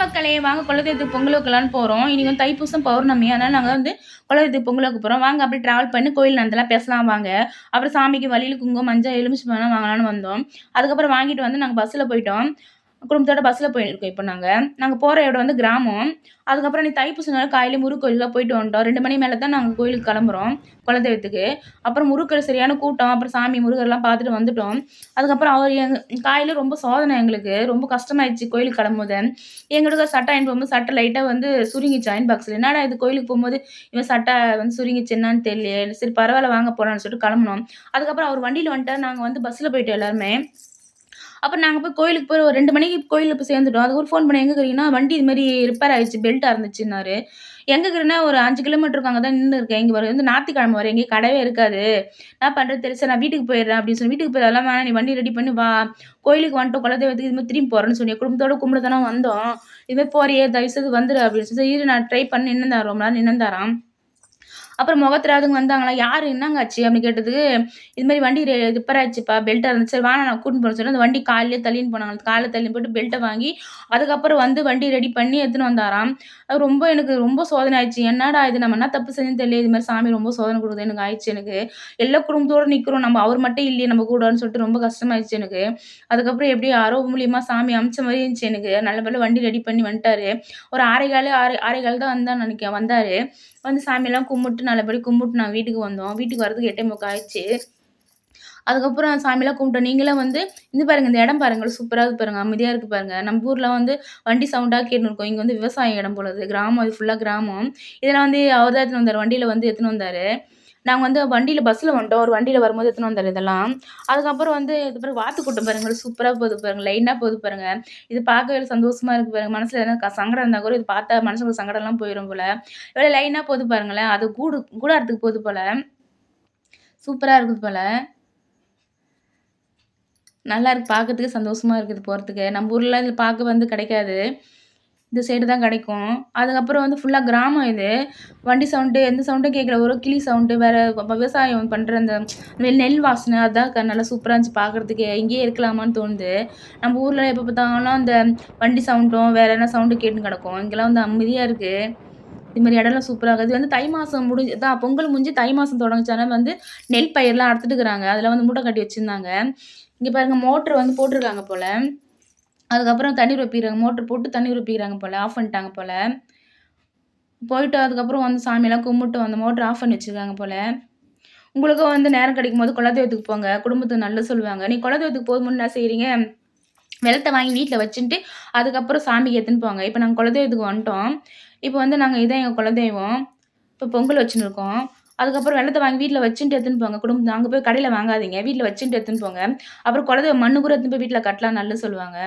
மக்களே! வாங்க குலதெய்வத்துக்கு பொங்கல் வைக்கலான்னு போறோம். இன்னைக்கு வந்து தைப்பூசம் பௌர்ணமி. அதனால நாங்க வந்து குலதெய்வத்துக்கு பொங்கல் வைக்க போறோம். வாங்க அப்படியே டிராவல் பண்ணி கோயில் நடந்தெல்லாம் பேசலாம் வாங்க. அப்புறம் சாமிக்கு வழியில குங்குமம், மஞ்சள், எலுமிச்சம்பழம்லாம் வாங்கலான்னு வந்தோம். அதுக்கப்புறம் வாங்கிட்டு வந்து நாங்க பஸ்ஸில போயிட்டோம். குடும்பத்தோட பஸ்ஸில போயிருக்கோம் இப்ப நாங்க. நாங்க போற இடம் வந்து கிராமம். அதுக்கப்புறம் இன்னைக்கு தைப்பூசம்னால காலையில முருகன் கோயிலுக்குலாம் போயிட்டு வந்துட்டோம். 2 மணி மேல தான் நாங்க கோயிலுக்கு கிளம்புறோம், குலதெய்வத்துக்கு. அப்புறம் முருகர் சரியான கூட்டம். அப்புறம் சாமி முருகர்லாம் பார்த்துட்டு வந்துட்டோம். அதுக்கப்புறம் அவர் காலையில ரொம்ப சோதனை எங்களுக்கு. ரொம்ப கஷ்டமாயிடுச்சு கோயிலுக்கு கிளம்பும்போது. எங்களுக்கு சட்டை வாங்கிட்டு போகும்போது சட்டை லைட்டா வந்து சுருங்கிச்சு அயர்ன் பாக்ஸ்ல. என்னடா இது கோயிலுக்கு போம்போது இவன் சட்டை வந்து சுருங்கிச்சு என்னான்னு தெரியலையே! சரி பரவால்ல வாங்க போலான்னு சொல்லிட்டு கிளம்புனோம். அதுக்கப்புறம் அவர் வண்டியில வந்துட்டாரு. நாங்க வந்து பஸ்ல போயிட்டோம் எல்லாருமே. அப்புறம் நாங்க போய் கோயிலுக்கு போய் ஒரு 2 மணிக்கு கோயில்ல போய் சேர்ந்துட்டோம். அதுக்கப்புறம் ஃபோன் பண்ணி எங்க இருக்கிறீங்கன்னா, வண்டி இது மாரி ரிப்பேர் ஆயிடுச்சு. பெல்ட் அறுந்துச்சுன்னாரு. எங்க இருக்கிறேன்னா, ஒரு 5 கிலோமீட்டருக்கு அங்க தான் நின்னு இருக்கேன். இங்க வந்து ஞாயித்துக்கிழமை வேற எங்கேயும் கடவே இருக்காது. என்ன பண்றது தெரியல. சரி நான் வீட்டுக்கு போயிடுறேன் அப்படின்னு சொல்லி வீட்டுக்கு போய் அதெல்லாம் வேணாம் நீ வண்டி ரெடி பண்ணி வா. கோயிலுக்கு வந்துட்டோம் குலதெய்வத்துக்கு இது மாரி திரும்பி போறேன்னு சொன்னீங்க. குடும்பத்தோட கும்பிட தானே வந்தோம். இது மாரி போறியே தயவுசெய்து வந்துரு அப்படின்னு சொல்லி, இரு நான் ட்ரை பண்ணி நின்னுந்தாரு ரொம்ப நேரம் நின்னுந்தாராம். அப்புறம் முகத்துறாதுங்க வந்தாங்களா, "யாரு என்னங்க ஆச்சு?" அப்படின்னு கேட்டதுக்கு, "இது மாரி வண்டி ரிப்பேர் ஆயிடுச்சுப்பா, பெல்ட் அறுந்துச்சு. சரி வாங்க நான் கூட்டின்னு போறேன்னு" சொல்லி அந்த வண்டி கால்லயே தள்ளின்னு போனாங்க. கால்ல தள்ளின்னு போயிட்டு பெல்ட்ட வாங்கி, அதுக்கப்புறம் வந்து வண்டி ரெடி பண்ணி எடுத்துன்னு வந்தாராம். அது ரொம்ப எனக்கு ரொம்ப சோதனை ஆயிடுச்சு. என்னடா இது நம்ம என்ன தப்பு செஞ்சோன்னு தெரியலையே, இது மாரி சாமி ரொம்ப சோதனை குடுக்குது எனக்கு ஆயிடுச்சு எனக்கு. எல்லா குடும்பத்தோட நிக்கிறோம். நம்ம அவர் மட்டும் இல்லையே நம்ம கூடன்னு சொல்லிட்டு ரொம்ப கஷ்டமாயிடுச்சு எனக்கு. அதுக்கப்புறம் எப்படியோ யாரோ மூலியமா சாமி அனுப்பிச்ச மாரி இருந்துச்சு எனக்கு. நல்ல வேளை வண்டி ரெடி பண்ணி வந்துட்டாரு. ஒரு 6:15 தான் வந்தான்னு நெனைக்கிறேன். வந்தாரு. வந்து சாமியெல்லாம் கும்பிட்டு நல்லபடியா கும்பிட்டு நாங்க வீட்டுக்கு வந்தோம். வீட்டுக்கு வரதுக்கு 8:45 ஆயிடுச்சு. அதுக்கப்புறம் சாமிலாம் கும்பிட்டோம். நீங்களும் வந்து இது பாருங்க, இந்த இடம் பாருங்க சூப்பரா இருக்கு பாருங்க. அமைதியா இருக்கு பாருங்க. நம்ம ஊர்ல வந்து வண்டி சவுண்டா கேட்டுன்னு இருக்கும். இங்க வந்து விவசாய இடம் போல இது. கிராமம் இது ஃபுல்லா கிராமம். இதெல்லாம் வந்து அவர் தான் எடுத்துன்னு வந்தாரு. வண்டியில வந்து எடுத்துன்னு வந்தாரு. நாங்க வந்து வண்டியில பஸ்ல வந்துட்டோம். ஒரு வண்டியில வரும்போது எடுத்துன்னு வந்தாரு இதெல்லாம். அதுக்கப்புறம் வந்து இது பாருங்க வாத்து கூட்டம் பாருங்க சூப்பரா போகுது பாருங்க. லைனா போகுது பாருங்க. இது பார்க்கவே சந்தோஷமா இருக்கு பாருங்க. மனசுல எதனா சங்கடம் இருந்தா கூட இது பார்த்தா மனசுல சங்கடம்லாம் போயிரும் போல. எவ்வளோ லைனா போகுது பாருங்களேன். அது கூடாரத்துக்கு போகுது போல. சூப்பரா இருக்குது போல. நல்லா இருக்கு. பார்க்கறதுக்கு சந்தோஷமா இருக்குது போறதுக்கு. நம்ம ஊர்லலாம் இது பார்க்க வந்து கிடைக்காது. இந்த சைடு தான் கிடைக்கும். அதுக்கப்புறம் வந்து ஃபுல்லா கிராமம் இது. வண்டி சவுண்டு எந்த சவுண்டும் கேட்கல. ஒரு கிளி சவுண்டு வேற விவசாயம் பண்ற அந்த நெல் வாசனை அதான் நல்லா சூப்பரா இருந்துச்சு பார்க்கறதுக்கே. இங்கேயே இருக்கலாமான்னு தோணுது. நம்ம ஊர்ல எப்ப பார்த்தாலும் அந்த வண்டி சவுண்டும், வேற என்ன சவுண்டும் கேட்டுன்னு கிடக்கும். இங்கலாம் வந்து அமைதியா இருக்கு. இது மாரி இடம்லாம் சூப்பரா இருக்கு. இது வந்து தை மாசம் பொங்கல் முடிஞ்சு தை மாசம் தொடங்குச்சு. வந்து நெல் பயிர்லாம் அறுத்துட்டுருக்காங்க. அதில வந்து மூட்டை கட்டி வச்சிருந்தாங்க. இங்க பாருங்க மோட்டர் வந்து போட்டுருக்காங்க போல. அதுக்கப்புறம் தண்ணீர் ரொப்பிறாங்க. மோட்டர் போட்டு தண்ணீர் ரொப்பிக்கிறாங்க போல. ஆஃப் பண்ணிட்டாங்க போல. போயிட்டு அதுக்கப்புறம் வந்து சாமியெல்லாம் கும்பிட்டு அந்த மோட்டர் ஆஃப் பண்ணி வச்சிருக்காங்க போல. உங்களுக்கும் வந்து நேரம் கிடைக்கும்போது குலதெய்வத்துக்கு போங்க. குடும்பத்துக்கு நல்லது சொல்லுவாங்க. நீங்க குலதெய்வத்துக்கு போகும்போது என்ன செய்றீங்க? வெல்லத்த வாங்கி வீட்ல வச்சுன்ட்டு, அதுக்கப்புறம் சாமிக்கு எடுத்துன்னு போங்க. இப்ப நாங்க குலதெய்வத்துக்கு வந்துட்டோம். இப்ப வந்து நாங்க இதான் எங்க குலதெய்வம். இப்ப பொங்கல் வச்சுன்னு இருக்கோம். அதுக்கப்புறம் வெல்லத்த வாங்கி வீட்ல வச்சுன்ட்டு எடுத்துன்னு போங்க. அங்க போய் கடையில வாங்காதீங்க. வீட்ல வச்சுன்ட்டு எடுத்துன்னு போங்க. அப்புறம் குலதெய்வம் மண்ணு கூட எடுத்துன்னு போய் வீட்ல கட்டலாம் நல்லது சொல்லுவாங்க.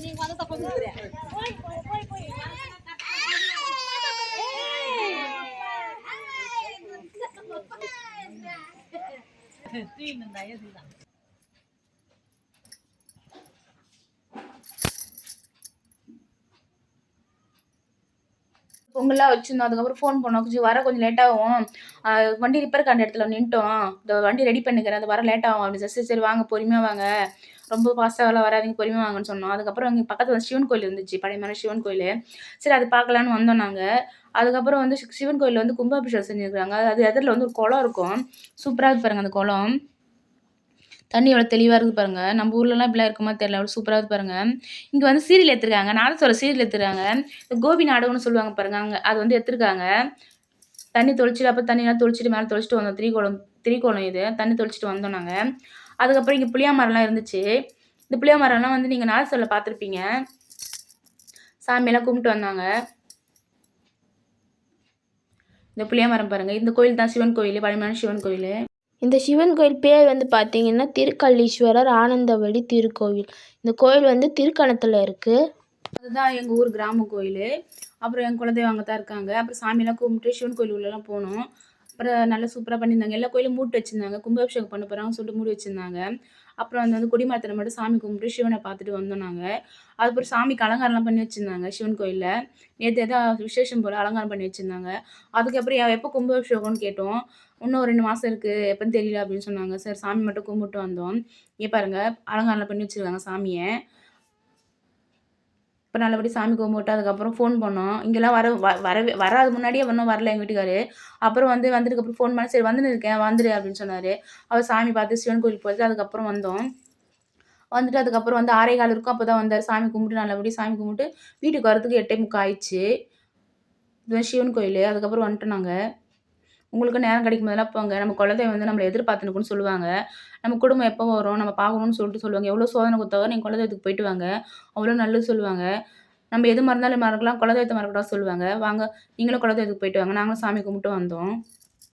நீங்க வந்து தப்பு பண்ணுறீங்க. பொங்கல்லாம் வச்சிருந்தோம். அதுக்கப்புறம் ஃபோன் பண்ணோம். கொஞ்சம் வர கொஞ்சம் லேட் ஆகும். அ வண்டி ரிப்பேர் காண்ட இடத்துல நின்ட்டோம். இந்த வண்டி ரெடி பண்ணிக்கிறேன். அது வர லேட் ஆகும் அப்படின்னு சரி, சரி வாங்க பொறுமையா வாங்க. ரொம்ப ஃபாஸ்ட்டாலாம் வராதீங்க. பொறுமையா வாங்கன்னு சொன்னோம். அதுக்கப்புறம் இங்க பக்கத்துல வந்து சிவன் கோயில் இருந்துச்சு. பழையமான சிவன் கோயிலு. சரி அது பார்க்கலான்னு வந்தோம் நாங்க. அதுக்கப்புறம் வந்து சிவன் கோயில்ல வந்து கும்பாபிஷேகம் செஞ்சிருக்காங்க. அது எதிர்ல வந்து ஒரு குளம் இருக்கும். சூப்பரா இருக்கு பாருங்க அந்த குளம். தண்ணி எவ்வளோ தெளிவா இருக்கு பாருங்க. நம்ம ஊர்லலாம் இப்படிலாம் இருக்குமா தெரியல. எவ்வளோ சூப்பரா இருக்கு பாருங்க. இங்க வந்து சீரியல் எடுத்துருக்காங்க. நாதஸ்வர சீரியல் எடுத்துருக்காங்க. இந்த கோபி நாடகம்னு சொல்லுவாங்க பாருங்க. அங்க அது வந்து எடுத்துருக்காங்க. தண்ணி தொளிச்சுட்டு அப்ப தண்ணிலாம் தொளிச்சுட்டு மேல தொளிச்சுட்டு வந்தோம். திரிக்கோலம் இது. தண்ணி தொளிச்சுட்டு வந்தோம் நாங்க. அதுக்கப்புறம் இங்க புளிய மரம்லாம் இருந்துச்சு. இந்த புளிய மரம்லாம் வந்து நீங்க நாதஸ்வரல பார்த்துருப்பீங்க. சாமியெல்லாம் கும்பிட்டு வந்தாங்க. இந்த புளிய மரம் பாருங்க. இந்த கோயில் தான் சிவன் கோயிலு. பழமையான சிவன் கோயிலு. இந்த சிவன் கோயில் பேர் வந்து பார்த்தீங்கன்னா திருக்கல்லீஸ்வரர் ஆனந்தவடி திருக்கோவில். இந்த கோயில் வந்து திருக்கணத்தில் இருக்குது. அதுதான் எங்கள் ஊர் கிராம கோயில். அப்புறம் என் குலதெய்வம் அங்கே தான் இருக்காங்க. அப்புறம் சாமியெல்லாம் கும்பிட்டு சிவன் கோயில் உள்ளலாம் போனோம். அப்புறம் நல்லா சூப்பராக பண்ணியிருந்தாங்க. எல்லா கோயிலும் மூட்டு வச்சுருந்தாங்க. கும்பாபிஷேகம் பண்ண போகிறாங்கன்னு சொல்லிட்டு மூடி வச்சுருந்தாங்க. அப்புறம் வந்து கொடிமரத்தில் மட்டும் சாமி கும்பிட்டு சிவனை பார்த்துட்டு வந்தோம் நாங்கள். அதுக்கப்புறம் சாமிக்கு அலங்காரம்லாம் பண்ணி வச்சுருந்தாங்க சிவன் கோயிலில். நேற்று எதோ விசேஷம் போல் அலங்காரம் பண்ணி வச்சுருந்தாங்க. அதுக்கப்புறம் எப்போ கும்பாபிஷேகம்னு கேட்டோம். இன்னும் 2 மாதம் இருக்குது, எப்போன்னு தெரியல அப்படின்னு சொன்னாங்க. சரி சாமி மட்டும் கும்பிட்டு வந்தோம். இங்கே பாருங்கள் அலங்காரம்லாம் பண்ணி வச்சுருக்காங்க சாமியை. இப்போ நல்லபடியா சாமி கும்பிட்டு அதுக்கப்புறம் ஃபோன் பண்ணோம். இங்கெல்லாம் வராது முன்னாடியே இன்னும் வரல எங்கள் வீட்டுக்காரு. அப்புறம் வந்ததுக்கப்புறம் ஃபோன் பண்ணேன். சரி வந்துன்னு இருக்கேன் வந்துடு அப்படின்னு சொன்னார். அவர் சாமி பார்த்து சிவன் கோயிலுக்கு போயிட்டு அதுக்கப்புறம் வந்தோம். வந்துட்டு அதுக்கப்புறம் வந்து 6:15 இருக்கும். அப்போ தான் வந்தார். சாமி கும்பிட்டு நல்லபடியா சாமி கும்பிட்டு வீட்டுக்கு வரதுக்கு 8:45 ஆயிடுச்சு. இதுதான் சிவன் கோயில். அதுக்கப்புறம் வந்துட்டோம் நாங்க. உங்களுக்கு நேரம் கிடைக்கும் போதெல்லாம் போங்க. நம்ம குலதெய்வம் வந்து நம்மள எதிர்பார்த்துன்னு இருக்குன்னு சொல்லுவாங்க. நம்ம குடும்பம் எப்போ வரும்? நம்ம பார்க்கணும்னு சொல்லிட்டு சொல்லுவாங்க. எவ்வளோ சோதனை குடுத்தாலும் நீங்க குலதெய்வத்துக்கு போயிட்டு வாங்க. அவ்வளோ நல்லது சொல்லுவாங்க. நம்ம எது மறந்தாலும் மறக்கலாம். குலதெய்வத்த மறக்கக்கூடாதுன்னு சொல்லுவாங்க. வாங்க நீங்களும் குலதெய்வத்துக்கு போயிட்டு வாங்க. நாங்களும் சாமி கும்பிட்டு வந்தோம்.